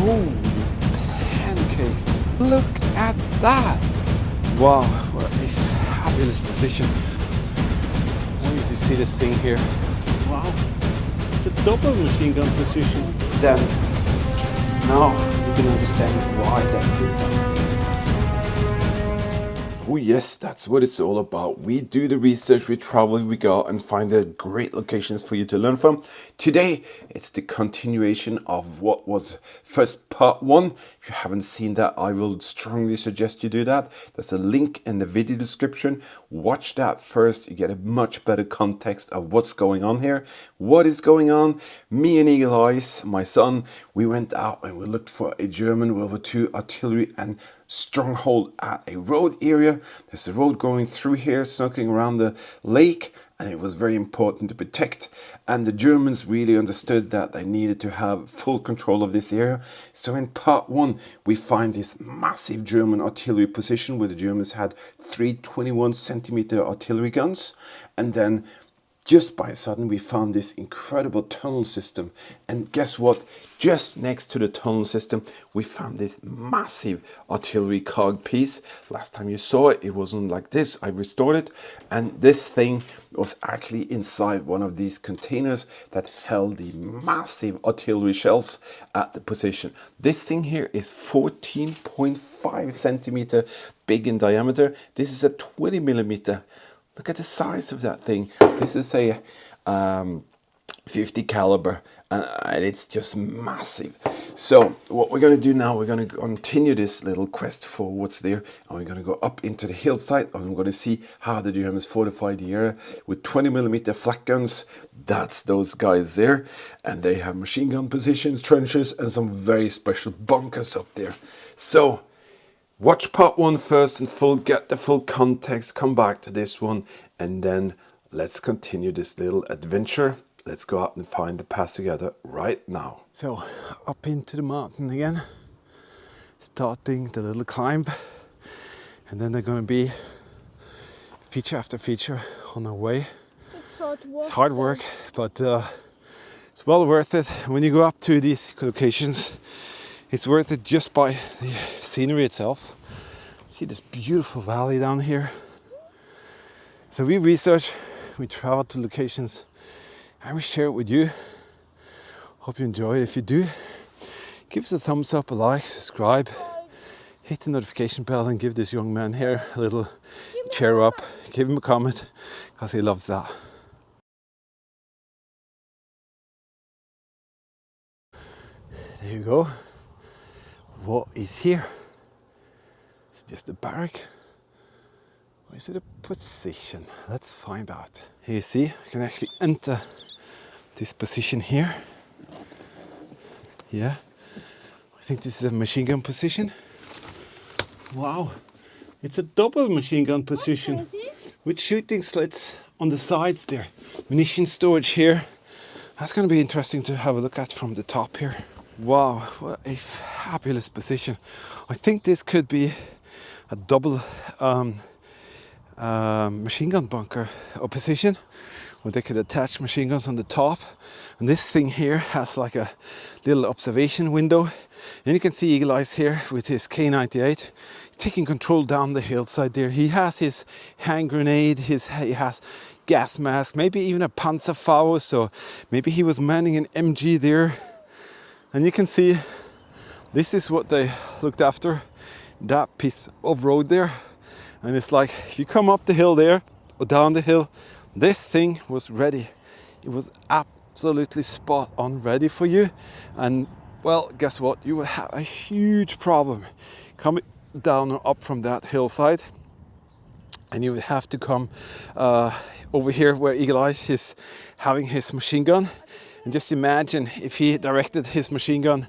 Holy pancake! Look at that! Wow, what a fabulous position. I want you to see this thing here. Wow, it's a double machine gun position. Then, now you can understand why that did that. Oh yes, that's what it's all about. We do the research, we travel, we go and find the great locations for you to learn from. Today, it's the continuation of what was first part 1. If you haven't seen that, I will strongly suggest you do that. There's a link in the video description. Watch that first. You get a much better context of what's going on here. What is going on? Me and Eagle Eyes, my son, we went out and we looked for a German World War II artillery and stronghold at a road area. There's a road going through here, circling around the lake, and it was very important to protect. And the Germans really understood that they needed to have full control of this area. So in part 1, we find this massive German artillery position where the Germans had 3 21-centimeter artillery guns, and then just by sudden we found this incredible tunnel system, and guess what? Just next to the tunnel system we found this massive artillery cog piece. Last time you saw it, it wasn't like this. I restored it, and this thing was actually inside one of these containers that held the massive artillery shells at the position. This thing here is 14.5 centimeter big in diameter. This is a 20 millimeter. Look at the size of that thing. This is a 50 caliber, and it's just massive. So what we're going to do now, we're going to continue this little quest for what's there, and we're going to go up into the hillside, and we're going to see how the Germans fortified the area with 20 millimeter flak guns. That's those guys there, and they have machine gun positions, trenches, and some very special bunkers up there. So watch part 1 first in full, get the full context, come back to this one, and then let's continue this little adventure. Let's go out and find the path together right now. So up into the mountain again, starting the little climb, and then they're going to be feature after feature on our way. It's hard work, but it's well worth it. When you go up to these locations, it's worth it just by the scenery itself. See this beautiful valley down here. So we research, we travel to locations, and we share it with you. Hope you enjoy it. If you do, give us a thumbs up, a like, subscribe, hit the notification bell, and give this young man here a little cheer up. Give him a comment, because he loves that. There you go. What is here? Is it just a barrack? Or is it a position? Let's find out. Here you see, I can actually enter this position here. Yeah, I think this is a machine gun position. Wow, it's a double machine gun position with shooting slits on the sides there. Munition storage here. That's going to be interesting to have a look at from the top here. Wow, what a fabulous position. I think this could be a double machine gun bunker or position where they could attach machine guns on the top. And this thing here has like a little observation window. And you can see Eagle Eyes here with his K98. He's taking control down the hillside there. He has his hand grenade, he has gas mask, maybe even a Panzerfaust, so maybe he was manning an MG there. And you can see this is what they looked after, that piece of road there. And it's like if you come up the hill there or down the hill, this thing was ready. It was absolutely spot on ready for you. And well, guess what? You will have a huge problem coming down or up from that hillside. And you would have to come over here where Eagle Eyes is having his machine gun. And just imagine if he directed his machine gun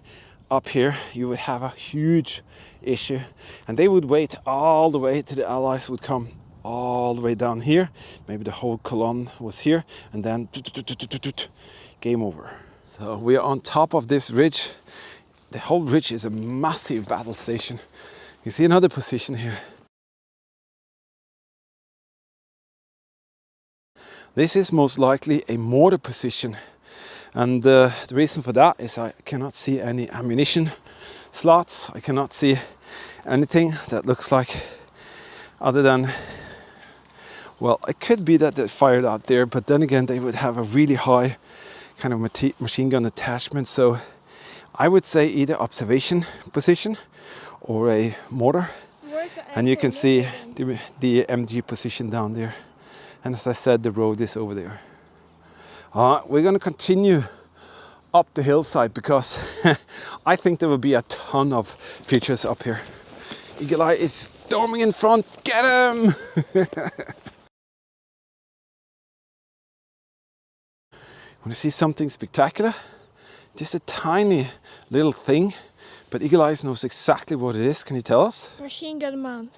up here, you would have a huge issue. And they would wait all the way till the Allies would come all the way down here. Maybe the whole column was here, and then game over. So we are on top of this ridge. The whole ridge is a massive battle station. You see another position here. This is most likely a mortar position. And the reason for that is I cannot see any ammunition slots. I cannot see anything that looks like, other than, well, it could be that they fired out there, but then again they would have a really high kind of machine gun attachment. So I would say either observation position or a mortar. And you can see the MG position down there. And as I said, the road is over there. We're going to continue up the hillside because I think there will be a ton of features up here. Eagle Eye is storming in front. Get him! Want to see something spectacular? Just a tiny little thing, but Eagle Eye knows exactly what it is. Can you tell us? Machine gun mount.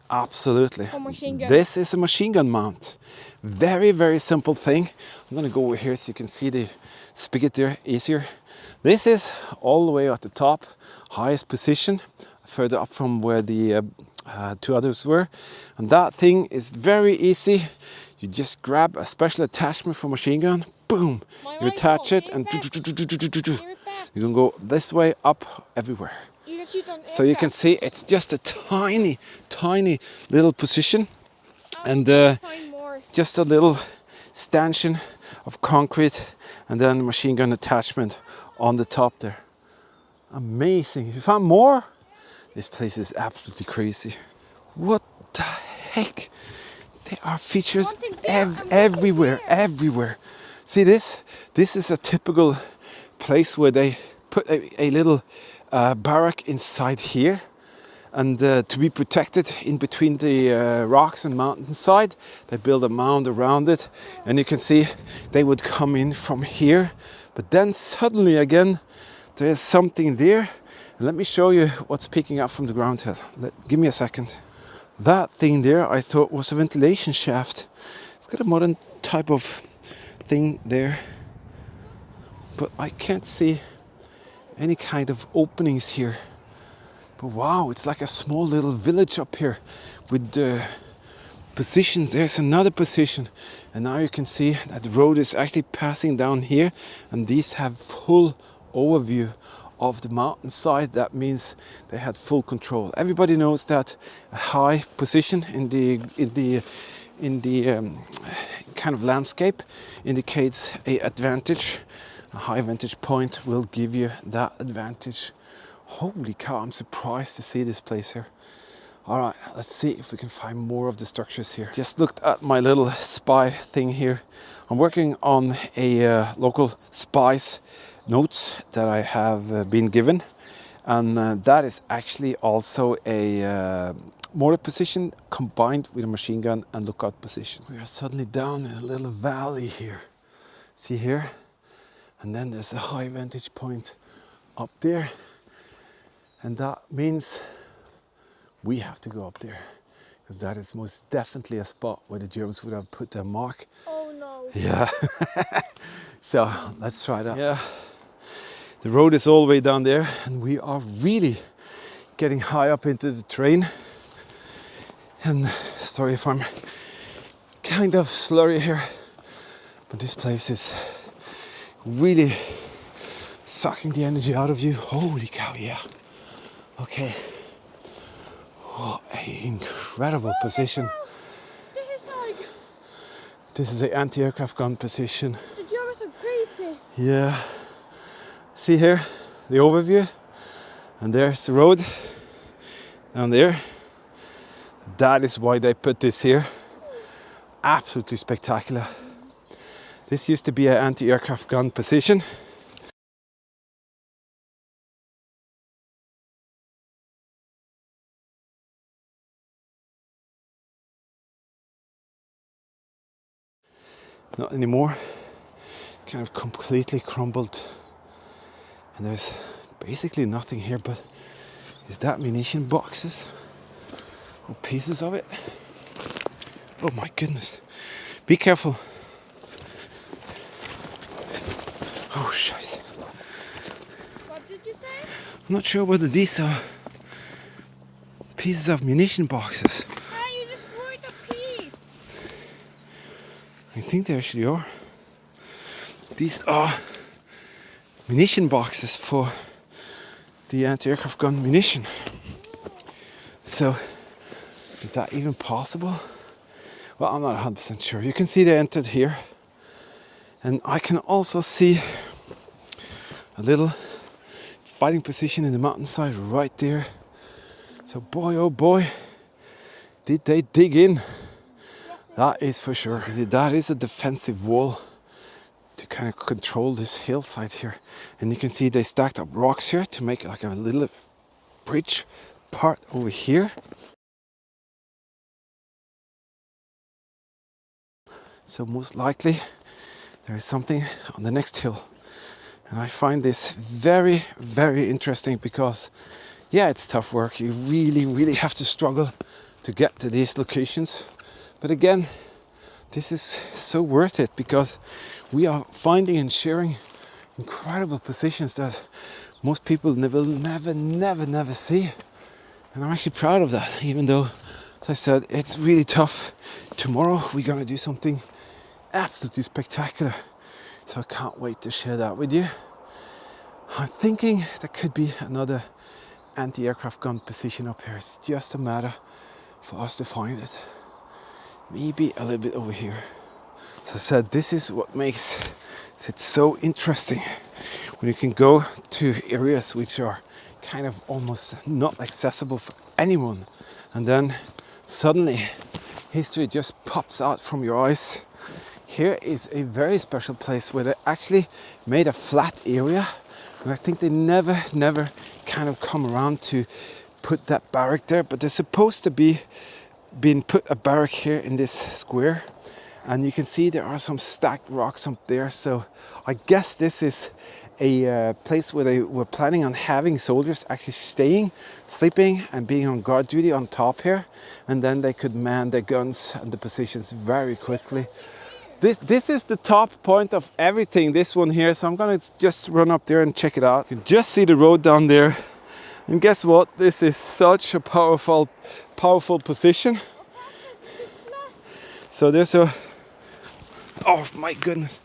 Absolutely. Or machine gun. This is a machine gun mount. Very, very simple thing. I'm going to go over here so you can see the spigot there easier. This is all the way at the top, highest position, further up from where the two others were. And that thing is very easy. You just grab a special attachment for machine gun, boom, you attach it, and you can go this way up everywhere. So you can see it's just a tiny, tiny little position, and just a little stanchion of concrete, and then machine gun attachment on the top there. Amazing. You found more? This place is absolutely crazy. What the heck? There are features everywhere, everywhere. See this? This is a typical place where they put a little barrack inside here, and to be protected in between the rocks and mountainside, they build a mound around it, and you can see they would come in from here, but then suddenly again there's something there. Let me show you what's peeking up from the ground here. Give me a second. That thing there I thought was a ventilation shaft. It's got a modern type of thing there, but I can't see any kind of openings here. But wow, it's like a small little village up here with the positions. There's another position, and now you can see that the road is actually passing down here, and these have full overview of the mountainside. That means they had full control. Everybody knows that a high position in the kind of landscape indicates a advantage. A high vantage point will give you that advantage. Holy cow, I'm surprised to see this place here. All right, let's see if we can find more of the structures here. Just looked at my little spy thing here. I'm working on a local spy's notes that I have been given, and that is actually also a mortar position combined with a machine gun and lookout position. We are suddenly down in a little valley here. See here? And then there's a high vantage point up there, and that means we have to go up there, because that is most definitely a spot where the Germans would have put their mark. Oh no. Yeah. So let's try that. Yeah. The road is all the way down there, and we are really getting high up into the terrain. And sorry if I'm kind of slurry here, but this place is really sucking the energy out of you. Holy cow, yeah. Okay. What an incredible position. This is the anti-aircraft gun position. The Germans are crazy. Yeah. See here, the overview, and there's the road down there. That is why they put this here. Absolutely spectacular. This used to be an anti-aircraft gun position. Not anymore. Kind of completely crumbled. And there's basically nothing here, but is that munition boxes or pieces of it? Oh my goodness. Be careful. Oh, scheiße. What did you say? I'm not sure whether these are pieces of munition boxes. Ah, you destroyed a piece. I think they actually are. These are munition boxes for the anti-aircraft gun munition. So, is that even possible? Well, I'm not 100% sure. You can see they entered here. And I can also see a little fighting position in the mountainside right there. So boy, oh boy, did they dig in. That is for sure. That is a defensive wall to kind of control this hillside here. And you can see they stacked up rocks here to make like a little bridge part over here. So most likely there is something on the next hill. And I find this very, very interesting because, yeah, it's tough work. You really, really have to struggle to get to these locations. But again, this is so worth it because we are finding and sharing incredible positions that most people will never see. And I'm actually proud of that, even though, as I said, it's really tough. Tomorrow we're gonna do something absolutely spectacular. So I can't wait to share that with you. I'm thinking there could be another anti-aircraft gun position up here. It's just a matter for us to find it. Maybe a little bit over here. As I said, this is what makes it so interesting. When you can go to areas which are kind of almost not accessible for anyone. And then suddenly history just pops out from your eyes. Here is a very special place where they actually made a flat area. And I think they never kind of come around to put that barrack there. But they're supposed to be put a barrack here in this square. And you can see there are some stacked rocks up there. So I guess this is a place where they were planning on having soldiers actually staying, sleeping and being on guard duty on top here. And then they could man their guns and the positions very quickly. This is the top point of everything, this one here. So I'm gonna just run up there and check it out. You can just see the road down there. And guess what? This is such a powerful position. So there's a, oh my goodness.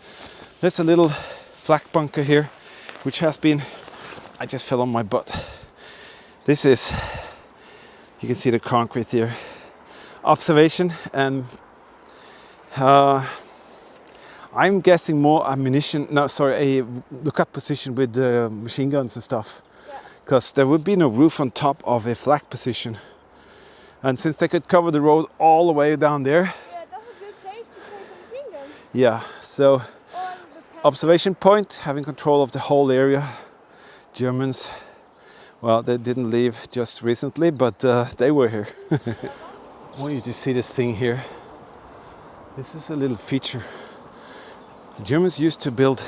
There's a little flak bunker here, which has been, I just fell on my butt. This is, you can see the concrete here. Observation and I'm guessing more ammunition, no sorry, a lookout position with machine guns and stuff. Because there would be no roof on top of a flak position. And since they could cover the road all the way down there. Yeah, that's a good place to place a machine gun. Yeah, so observation point, having control of the whole area. Germans, well, they didn't leave just recently, but they were here. I want you to see this thing here. This is a little feature. The Germans used to build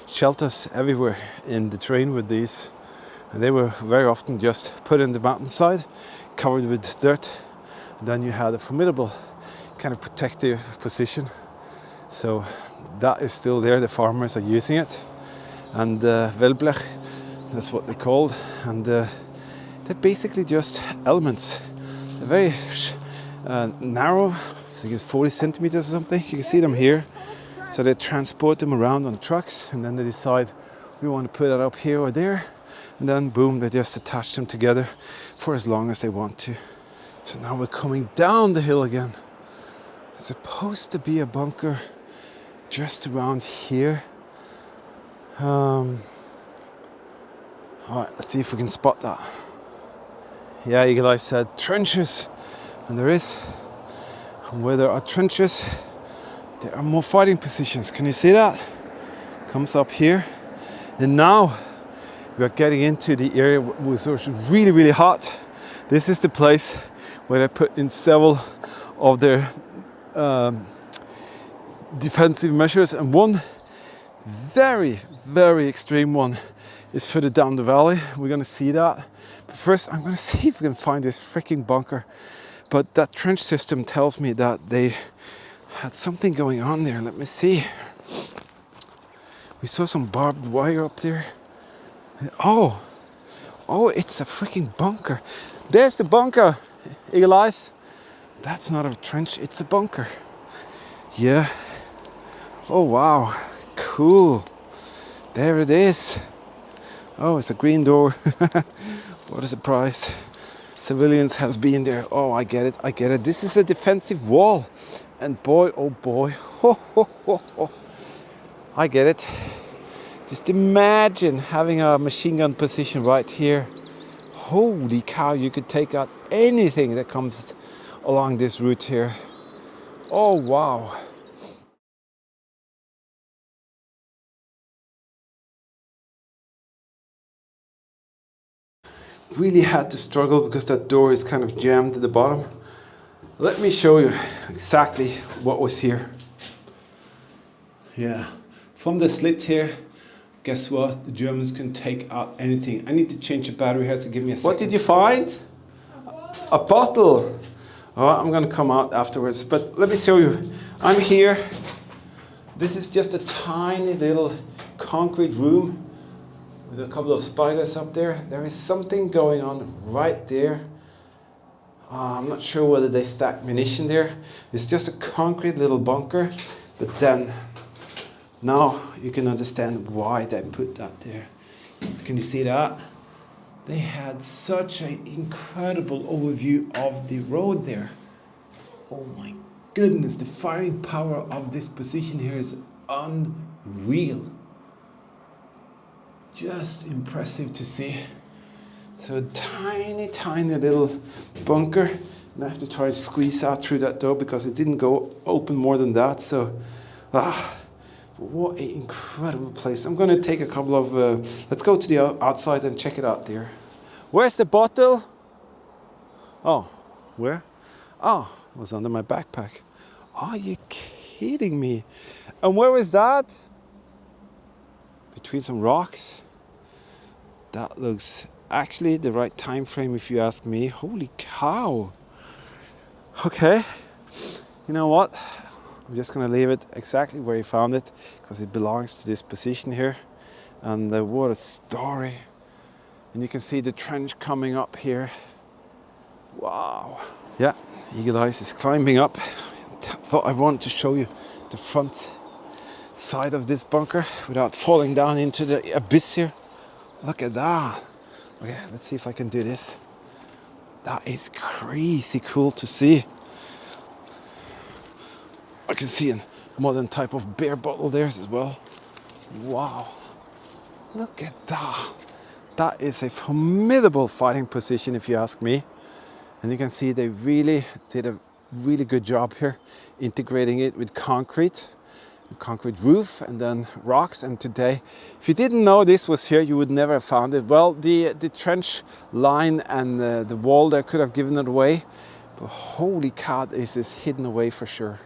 shelters everywhere in the terrain with these. And they were very often just put in the mountainside, covered with dirt. And then you had a formidable kind of protective position. So that is still there, the farmers are using it. And Wellblech, that's what they're called. And they're basically just elements. They're very narrow, I think it's 40 centimeters or something. You can see them here. So they transport them around on trucks and then they decide we want to put that up here or there. And then boom, they just attach them together for as long as they want to. So now we're coming down the hill again. There's supposed to be a bunker just around here. All right, let's see if we can spot that. Yeah, Eagle Eye said trenches, and there is. And where there are trenches, there are more fighting positions. Can you see that? Comes up here. And now we are getting into the area where it's really hot. This is the place where they put in several of their defensive measures, and one very extreme one is further down the valley. We're gonna see that. But first, I'm gonna see if we can find this freaking bunker. But that trench system tells me that they had something going on there. Let me see. We saw some barbed wire up there. Oh, it's a freaking bunker. There's the bunker, Eagle Eyes. That's not a trench, it's a bunker. Yeah. Oh wow, cool. There it is. Oh, it's a green door. What a surprise. Civilians has been there. Oh, I get it, I get it. This is a defensive wall. And boy, oh boy. Ho, ho, ho, ho. I get it. Just imagine having a machine gun position right here. Holy cow, you could take out anything that comes along this route here. Oh, wow. Really had to struggle because that door is kind of jammed at the bottom. Let me show you exactly what was here. Yeah, from the slit here, guess what? The Germans can take out anything. I need to change the battery here, so give me a second. What did you find? A bottle. Oh, I'm gonna come out afterwards, but let me show you. I'm here. This is just a tiny little concrete room with a couple of spiders up there. There is something going on right there. I'm not sure whether they stack munition there. It's just a concrete little bunker, but then now you can understand why they put that there. Can you see that? They had such an incredible overview of the road there. Oh my goodness, the firing power of this position here is unreal. Just impressive to see. So a tiny, tiny little bunker. And I have to try to squeeze out through that door because it didn't go open more than that. So, what an incredible place. I'm going to take a couple of, let's go to the outside and check it out there. Where's the bottle? Oh, where? Oh, it was under my backpack. Are you kidding me? And where is that? Between some rocks. That looks actually the right time frame if you ask me. Holy cow. Okay, you know what? I'm just gonna leave it exactly where you found it because it belongs to this position here. And what a story. And you can see the trench coming up here. Wow. Yeah, Eagle Eyes is climbing up. Thought I wanted to show you the front side of this bunker without falling down into the abyss here. Look at that. Okay, let's see if I can do this. That is crazy cool to see. I can see a modern type of beer bottle there as well. Wow. Look at that. That is a formidable fighting position if you ask me. And you can see they really did a really good job here integrating it with concrete roof and then rocks. And today, if you didn't know this was here, you would never have found it. Well, the trench line and the wall there could have given it away, but holy cow, this is hidden away for sure.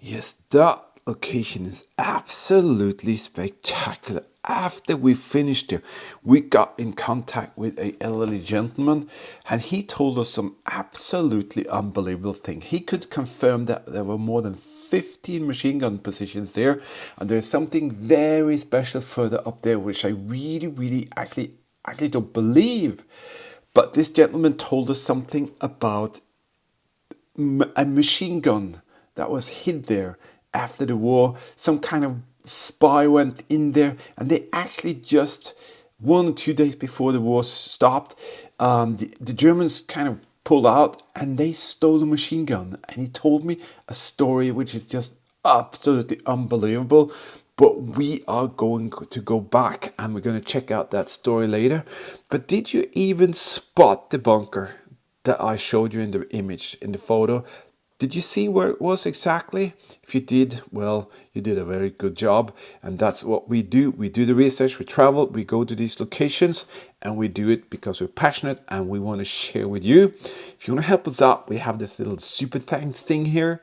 Yes, that location is absolutely spectacular. After we finished there, we got in contact with an elderly gentleman and he told us some absolutely unbelievable thing. He could confirm that there were more than 15 machine gun positions there, and there's something very special further up there which I really actually don't believe. But this gentleman told us something about a machine gun that was hid there after the war. Some kind of spy went in there, and they actually just 1 or 2 days before the war stopped, the Germans kind of pulled out and they stole a machine gun. And he told me a story which is just absolutely unbelievable. But we are going to go back and we're going to check out that story later. But did you even spot the bunker that I showed you in the image, in the photo? Did you see where it was exactly? If you did, well, you did a very good job. And that's what we do. We do the research, we travel, we go to these locations, and we do it because we're passionate and we want to share with you. If you want to help us out, we have this little super thanks thing here.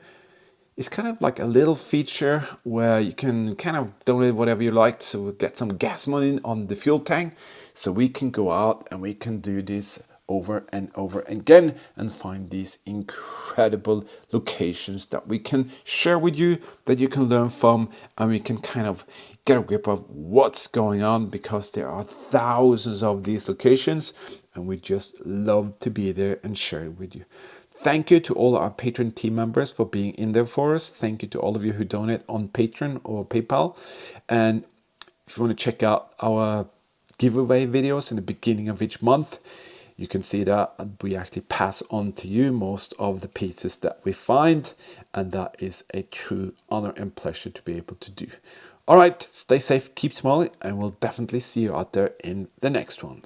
It's kind of like a little feature where you can kind of donate whatever you like to so get some gas money on the fuel tank, so we can go out and we can do this over and over again and find these incredible locations that we can share with you, that you can learn from, and we can kind of get a grip of what's going on, because there are thousands of these locations and we just love to be there and share it with you. Thank you to all our Patreon team members for being in there for us. Thank you to all of you who donate on Patreon or PayPal. And If you want to check out our giveaway videos in the beginning of each month, you can see that we actually pass on to you most of the pieces that we find, and that is a true honor and pleasure to be able to do. All right, stay safe, keep smiling, and we'll definitely see you out there in the next one.